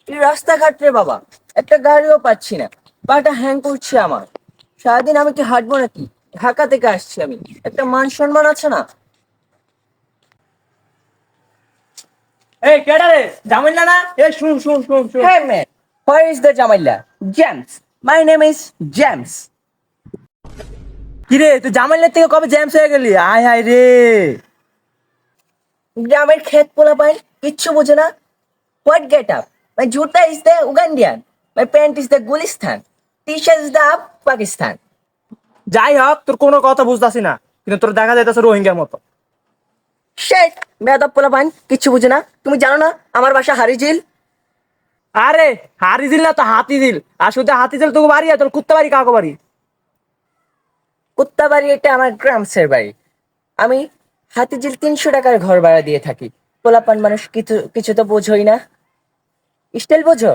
এই রাস্তাঘাট রে বাবা, একটা গাড়িও পাচ্ছি না। পাটা হ্যাং করছে আমার। সারাদিন আমি কি হাঁটবো নাকি? ঢাকা থেকে আসছি আমি, একটা মান সম্মান আছে না? এই কেডা রে? জামিল না? শুন শুন শুন শুন। হ্যাঁ man, where is the Jamila? James, my name is James. কিরে তুই জামিলের থেকে কবে জ্যামস হয়ে গেলি? আয় হায় রে। গ্রামের ক্ষেত পোলা পাই, কিচ্ছু বোঝে না। What get up? মাই জুতা is the Ugandan, my pant is the Gulistan, T shirt is the Pakistan. যাই হোক, তোর কোনো কথা বুঝতাছি না, কিন্তু তোর দেখা যাইতেছে রোহিঙ্গার মতো। শেট, বেয়াদব পোলা পাইন, কিচ্ছু বুঝে না। তুমি জানো না আমার বাসা হারিজিল? আরে হারি দিল না তো হাতি দিল। আর শুধু হাতি দিল তোকে বাড়ি, আর তোর কুত্তা বাড়ি কাকে বাড়ি? কুত্তাবাড়ি এটা আমার গ্রামসের বাড়ি। আমি হাতিঝিল 300 টাকার ঘর ভাড়া দিয়ে থাকি। পোলাপান মানুষ কিছু কিছু তো বোঝোই না। স্টাইল বোঝো?